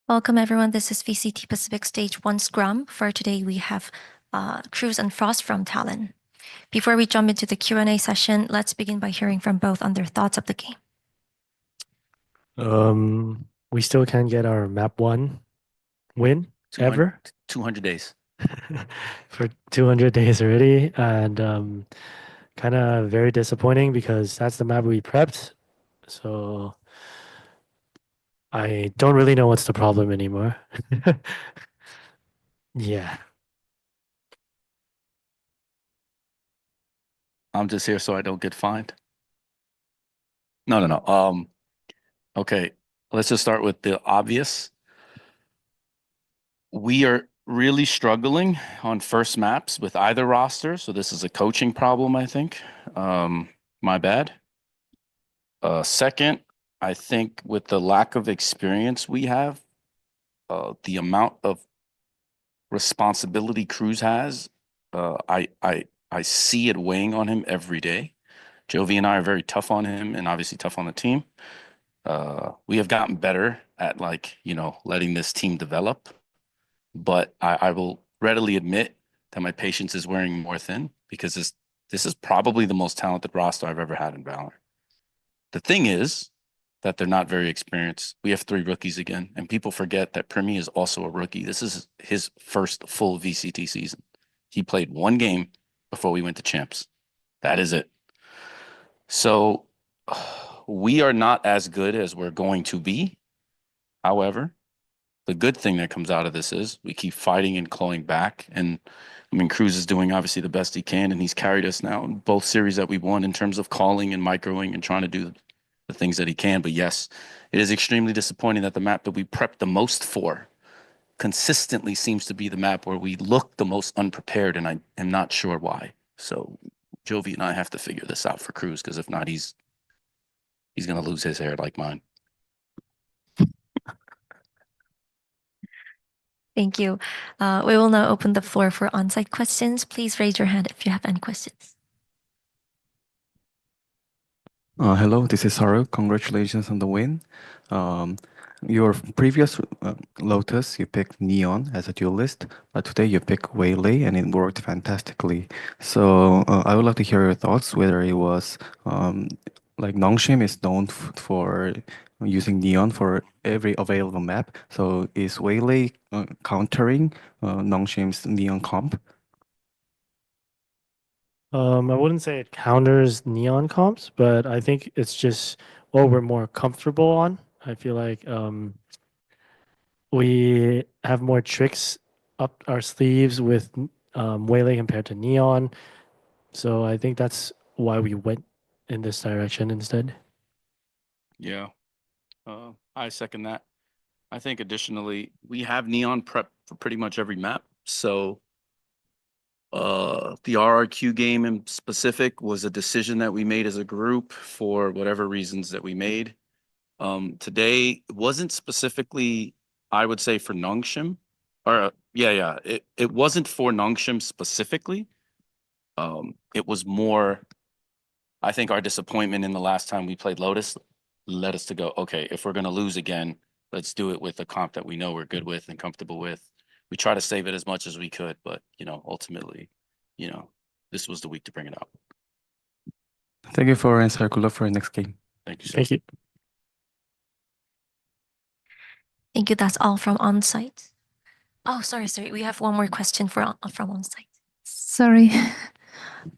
Welcome everyone. This is VCT Pacific Stage 1 Scrum. For today, we have Cruz and Frost from TALON. Before we jump into the Q&A session, let's begin by hearing from both on their thoughts of the game. We still can't get our map one win 200, ever 200 days. for 200 days already, and kind of very disappointing because that's the map we prepped. So I don't really know what's the problem anymore. Yeah. I'm just here so I don't get fined. No. Okay, let's just start with the obvious. We are really struggling on first maps with either roster, so this is a coaching problem, I think. My bad. Second, I think with the lack of experience we have, the amount of responsibility Cruz has, I see it weighing on him every day. Jovi and I are very tough on him and obviously tough on the team. We have gotten better at letting this team develop, but I will readily admit that my patience is wearing more thin because this is probably the most talented roster I've ever had in Valor. The thing is that they're not very experienced. We have 3 rookies again, and people forget that Primi is also a rookie. This is his first full VCT season. He played 1 game before we went to champs. That is it. So we are not as good as we're going to be. However, the good thing that comes out of this is we keep fighting and clawing back. And I mean, Cruz is doing obviously the best he can, and he's carried us now in both series that we've won in terms of calling and microing and trying to do the things that he can. But yes, it is extremely disappointing that the map that we prepped the most for consistently seems to be the map where we look the most unprepared, and I am not sure why. So Jovi and I have to figure this out for Cruz, because if not, he's going to lose his hair like mine. Thank you. We will now open the floor for on-site questions. Please raise your hand if you have any questions. Hello, this is Haru. Congratulations on the win. Your previous Lotus, you picked Neon as a duelist, but today you picked Waylay and it worked fantastically. So I would like to hear your thoughts, whether it was like Nongshim is known for using Neon for every available map. So is Waylay countering Nongshim's Neon comp? I wouldn't say it counters neon comps, but I think it's just what we're more comfortable on. I feel like we have more tricks up our sleeves with Waylay compared to neon. So I think that's why we went in this direction instead. Yeah, I second that. I think additionally, we have Neon prep for pretty much every map. So the RRQ game in specific was a decision that we made as a group for whatever reasons that we made. Today wasn't specifically, I would say, for Nongshim. Or it wasn't for Nongshim specifically. It was more, I think our disappointment in the last time we played Lotus led us to go, okay, if we're going to lose again, let's do it with a comp that we know we're good with and comfortable with. We try to save it as much as we could, but, ultimately, this was the week to bring it out. Thank you for answering. Good luck for your next game. Thank you, sir. Thank you. Thank you. That's all from on-site. Oh, sorry. We have one more question from on-site. Sorry.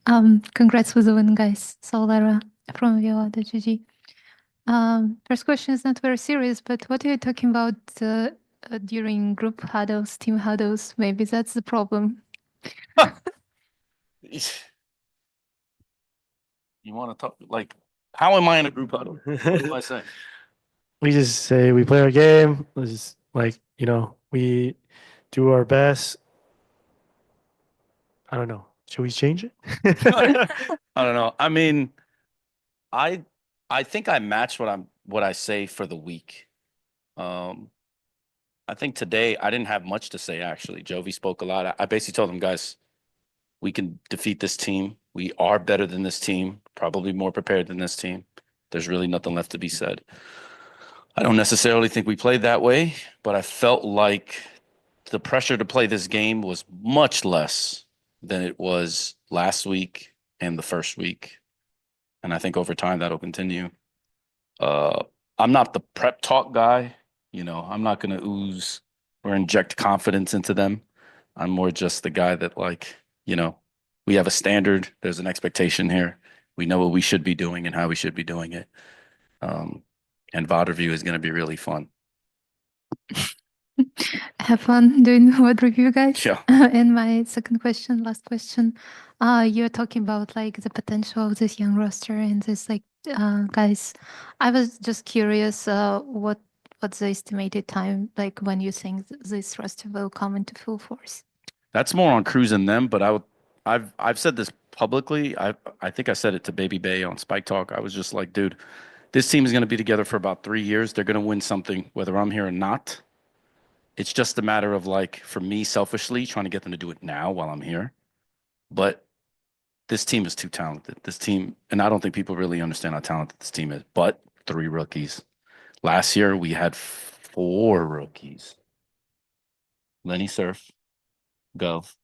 Congrats with the win, guys. Solara from Viola.gg. First question is not very serious, but what are you talking about during group huddles, team huddles? Maybe that's the problem. You want to talk, like, how am I in a group huddle? What do I say? We just say we play our game. Let's just we do our best. I don't know. Should we change it? I don't know. I mean, I think I matched what I say for the week. I think today I didn't have much to say, actually. Jovi spoke a lot. I basically told them, guys, we can defeat this team. We are better than this team, probably more prepared than this team. There's really nothing left to be said. I don't necessarily think we played that way, but I felt like the pressure to play this game was much less than it was last week and the first week. And I think over time that'll continue. I'm not the prep talk guy. I'm not going to ooze or inject confidence into them. I'm more just the guy that, like, we have a standard. There's an expectation here. We know what we should be doing and how we should be doing it. And VOD review is going to be really fun. Have fun doing VOD review, guys. Yeah. And my second question, last question. You're talking about like the potential of this young roster and this like guys. I was just curious, what's the estimated time like when you think this roster will come into full force? That's more on Cruz and them, but I've said this publicly. I think I said it to Baby Bay on Spike Talk. I was just like, dude, this team is going to be together for about 3 years. They're going to win something, whether I'm here or not. It's just a matter of, like, for me, selfishly, trying to get them to do it now while I'm here. But this team is too talented. This team, and I don't think people really understand how talented this team is, but 3 rookies. Last year, we had 4 rookies. Lenny Surf, Gov,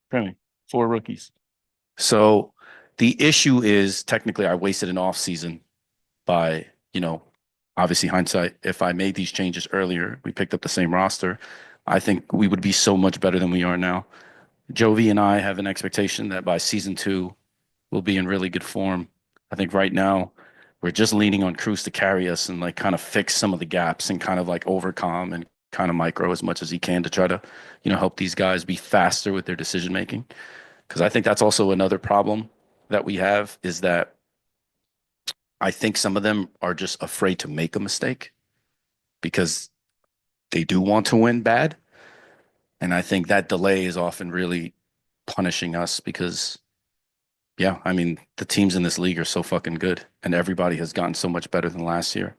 Premi, 4 rookies. So the issue is, technically, I wasted an off season by, obviously hindsight. If I made these changes earlier, we picked up the same roster, I think we would be so much better than we are now. Jovi and I have an expectation that by season 2, we'll be in really good form. I think right now we're just leaning on Cruz to carry us and, like, kind of fix some of the gaps and kind of like overcome and kind of micro as much as he can to try to, help these guys be faster with their decision making. Because I think that's also another problem that we have, is that I think some of them are just afraid to make a mistake because they do want to win bad. And I think that delay is often really punishing us because, yeah, I mean, the teams in this league are so fucking good and everybody has gotten so much better than last year.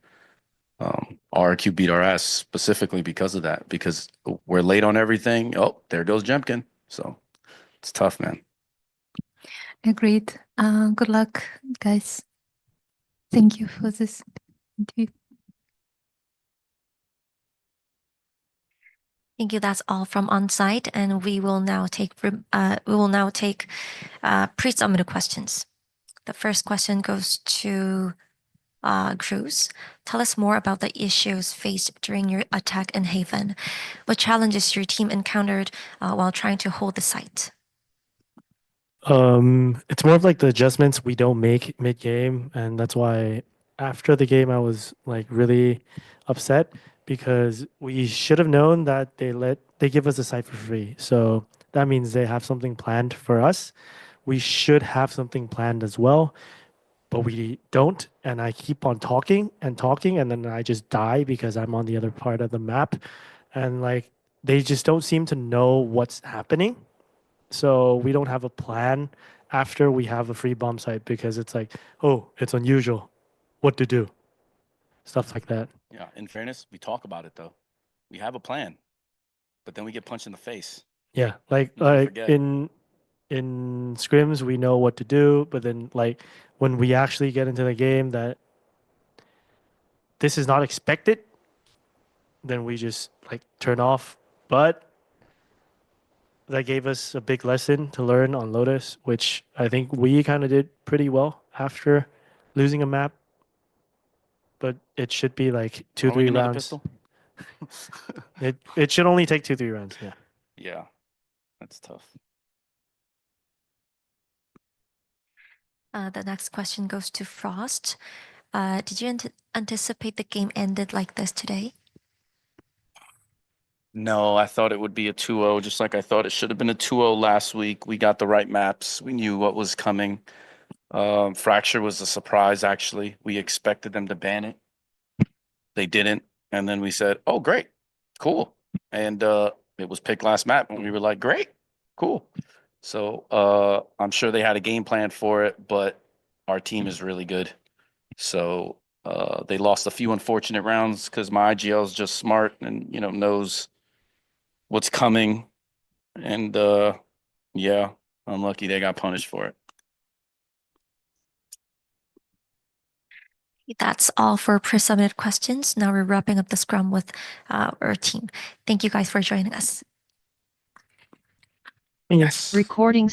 RQ beat our ass specifically because of that, because we're late on everything. Oh, there goes Jemkin. So it's tough, man. Agreed. Good luck, guys. Thank you for this interview. Thank you. That's all from on-site, and we will now take pre-submitted questions. The first question goes to Cruz. Tell us more about the issues faced during your attack in Haven. What challenges your team encountered while trying to hold the site? It's more of like the adjustments we don't make mid-game, and that's why after the game I was like really upset because we should have known that they give us a site for free. So that means they have something planned for us. We should have something planned as well, but we don't. And I keep on talking, and then I just die because I'm on the other part of the map, and like they just don't seem to know what's happening. So we don't have a plan after we have a free bomb site because it's like, oh, it's unusual. What to do? Stuff like that. Yeah, in fairness, we talk about it though. We have a plan, but then we get punched in the face. Yeah, like You forget. in scrims we know what to do, but then like when we actually get into the game that this is not expected, then we just like turn off. But that gave us a big lesson to learn on Lotus, which I think we kind of did pretty well after losing a map. But it should be like two, Throwing 3 another rounds. pistol? It should only take 2, 3 rounds. Yeah. Yeah, that's tough. The next question goes to Frost. Did you anticipate the game ended like this today? No, I thought it would be a 2-0, just like I thought it should have been a 2-0 last week. We got the right maps. We knew what was coming. Fracture was a surprise, actually. We expected them to ban it. They didn't. And then we said, oh, great, cool. And it was picked last map, and we were like, great, cool. So I'm sure they had a game plan for it, but our team is really good. So they lost a few unfortunate rounds because my IGL is just smart and, knows what's coming. And yeah, unlucky they got punished for it. That's all for pre-submitted questions. Now we're wrapping up the scrum with our team. Thank you guys for joining us. Yes. Recording